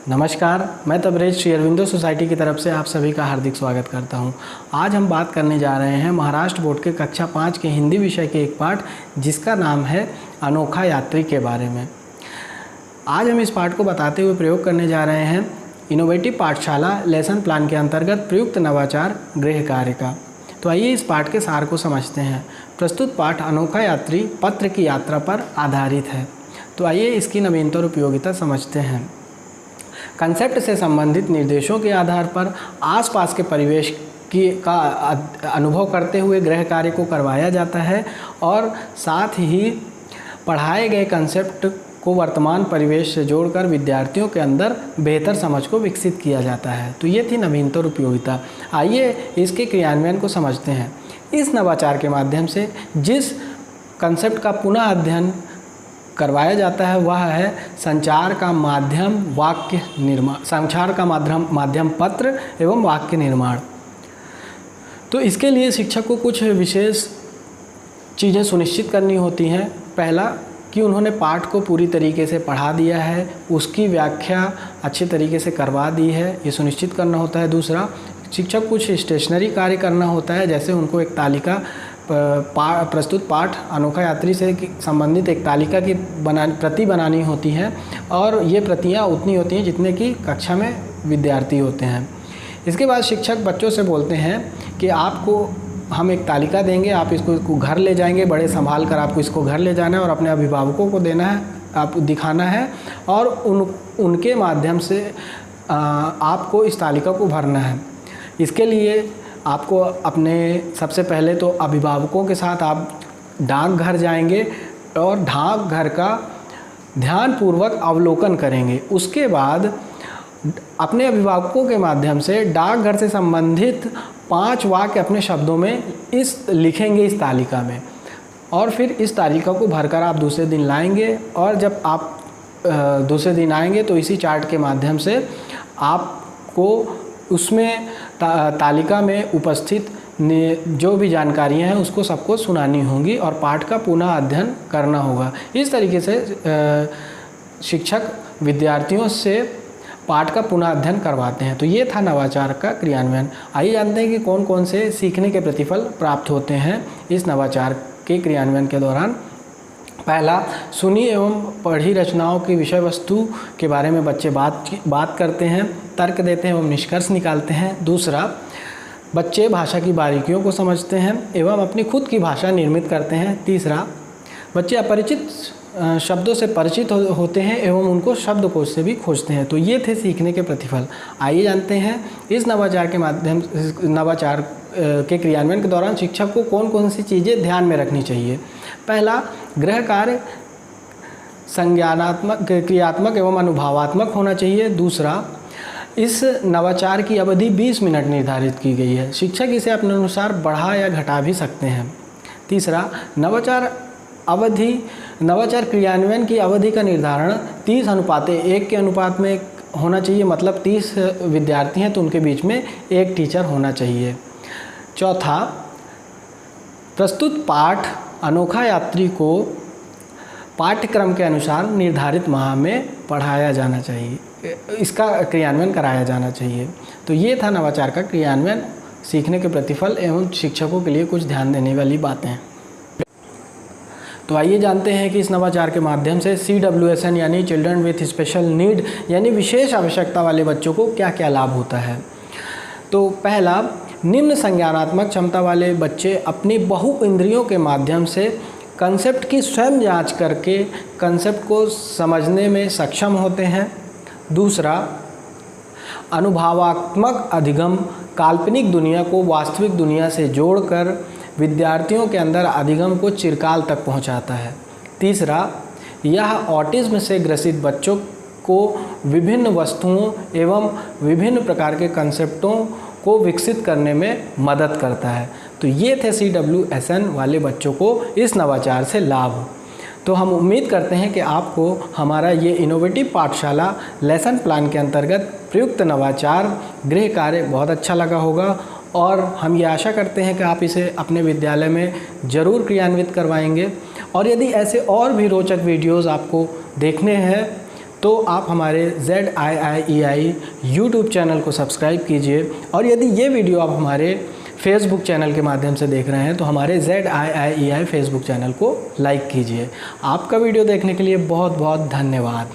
नमस्कार, मैं तबरेज श्री अरविंदो सोसाइटी की तरफ से आप सभी का हार्दिक स्वागत करता हूं। आज हम बात करने जा रहे हैं महाराष्ट्र बोर्ड के कक्षा 5 के हिंदी विषय के एक पाठ जिसका नाम है अनोखा यात्री के बारे में। आज हम इस पाठ को बताते हुए प्रयोग करने जा रहे हैं इनोवेटिव पाठशाला लेसन प्लान के अंतर्गत प्रयुक्त नवाचार गृह कार्य का। तो आइए इस पाठ के सार को समझते हैं। प्रस्तुत पाठ अनोखा यात्री पत्र की यात्रा पर आधारित है। तो आइए इसकी नवीनता और उपयोगिता समझते हैं। कंसेप्ट से संबंधित निर्देशों के आधार पर आसपास के परिवेश का अनुभव करते हुए गृह कार्य को करवाया जाता है और साथ ही पढ़ाए गए कंसेप्ट को वर्तमान परिवेश से जोड़कर विद्यार्थियों के अंदर बेहतर समझ को विकसित किया जाता है। तो ये थी नवीनता और उपयोगिता। आइए इसके क्रियान्वयन को समझते हैं। इस नवाचार के माध्यम से जिस कंसेप्ट का पुनः अध्ययन करवाया जाता है वह है संचार का माध्यम वाक्य निर्माण, संचार का माध्यम पत्र एवं वाक्य निर्माण। तो इसके लिए शिक्षक को कुछ विशेष चीज़ें सुनिश्चित करनी होती हैं। पहला कि उन्होंने पाठ को पूरी तरीके से पढ़ा दिया है, उसकी व्याख्या अच्छे तरीके से करवा दी है, ये सुनिश्चित करना होता है। दूसरा, शिक्षक कुछ स्टेशनरी कार्य करना होता है, जैसे उनको एक तालिका प्रस्तुत पाठ अनोखा यात्री से संबंधित एक तालिका की प्रति बनानी होती है और ये प्रतियां उतनी होती हैं जितने कि कक्षा में विद्यार्थी होते हैं। इसके बाद शिक्षक बच्चों से बोलते हैं कि आपको हम एक तालिका देंगे, आप इसको घर ले जाएंगे, बड़े संभाल कर आपको इसको घर ले जाना है और अपने अभिभावकों को देना है, आप दिखाना है और उनके माध्यम से आपको इस तालिका को भरना है। इसके लिए आपको अपने सबसे पहले तो अभिभावकों के साथ आप डाकघर जाएंगे और डाकघर का ध्यानपूर्वक अवलोकन करेंगे। उसके बाद अपने अभिभावकों के माध्यम से डाकघर से संबंधित 5 वाक्य अपने शब्दों में लिखेंगे इस तालिका में और फिर इस तालिका को भरकर आप दूसरे दिन लाएंगे और जब आप दूसरे दिन आएंगे तो इसी चार्ट के माध्यम से आपको उसमें तालिका में उपस्थित जो भी जानकारियां हैं उसको सबको सुनानी होंगी और पाठ का पुनः अध्ययन करना होगा। इस तरीके से शिक्षक विद्यार्थियों से पाठ का पुनः अध्ययन करवाते हैं। तो ये था नवाचार का क्रियान्वयन। आइए जानते हैं कि कौन कौन से सीखने के प्रतिफल प्राप्त होते हैं इस नवाचार के क्रियान्वयन के दौरान। पहला, सुनी एवं पढ़ी रचनाओं की विषय वस्तु के बारे में बच्चे बात करते हैं, तर्क देते हैं एवं निष्कर्ष निकालते हैं। दूसरा, बच्चे भाषा की बारीकियों को समझते हैं एवं अपनी खुद की भाषा निर्मित करते हैं। तीसरा, बच्चे अपरिचित शब्दों से परिचित होते हैं एवं उनको शब्दकोश से भी खोजते हैं। तो ये थे सीखने के प्रतिफल। आइए जानते हैं इस नवाचार के क्रियान्वयन के दौरान शिक्षक को कौन कौन सी चीज़ें ध्यान में रखनी चाहिए। पहला, गृह कार्य संज्ञानात्मक, क्रियात्मक एवं अनुभवात्मक होना चाहिए। दूसरा, इस नवाचार की अवधि 20 मिनट निर्धारित की गई है। शिक्षक इसे अपने अनुसार बढ़ा या घटा भी सकते हैं। तीसरा, नवाचार क्रियान्वयन की अवधि का निर्धारण 30:1 के अनुपात में होना चाहिए, मतलब 30 विद्यार्थी हैं तो उनके बीच में एक टीचर होना चाहिए। चौथा, प्रस्तुत पाठ अनोखा यात्री को पाठ्यक्रम के अनुसार निर्धारित माह में पढ़ाया जाना चाहिए, इसका क्रियान्वयन कराया जाना चाहिए। तो ये था नवाचार का क्रियान्वयन, सीखने के प्रतिफल एवं शिक्षकों के लिए कुछ ध्यान देने वाली बातें। तो आइए जानते हैं कि इस नवाचार के माध्यम से CWSN यानी चिल्ड्रन विथ स्पेशल नीड यानी विशेष आवश्यकता वाले बच्चों को क्या क्या लाभ होता है। तो पहला, निम्न संज्ञानात्मक क्षमता वाले बच्चे अपनी बहु इंद्रियों के माध्यम से कंसेप्ट की स्वयं जांच करके कंसेप्ट को समझने में सक्षम होते हैं। दूसरा, अनुभवात्मक अधिगम काल्पनिक दुनिया को वास्तविक दुनिया से जोड़कर विद्यार्थियों के अंदर अधिगम को चिरकाल तक पहुंचाता है। तीसरा, यह ऑटिज्म से ग्रसित बच्चों को विभिन्न वस्तुओं एवं विभिन्न प्रकार के कंसेप्टों को विकसित करने में मदद करता है। तो ये थे CWSN वाले बच्चों को इस नवाचार से लाभ। तो हम उम्मीद करते हैं कि आपको हमारा ये इनोवेटिव पाठशाला लेसन प्लान के अंतर्गत प्रयुक्त नवाचार गृह कार्य बहुत अच्छा लगा होगा और हम ये आशा करते हैं कि आप इसे अपने विद्यालय में ज़रूर क्रियान्वित करवाएंगे। और यदि ऐसे और भी रोचक वीडियोज़ आपको देखने हैं तो आप हमारे ZIIEI यूट्यूब चैनल को सब्सक्राइब कीजिए। और यदि ये वीडियो आप हमारे फेसबुक चैनल के माध्यम से देख रहे हैं तो हमारे ZIIEI फेसबुक चैनल को लाइक कीजिए। आपका वीडियो देखने के लिए बहुत बहुत धन्यवाद।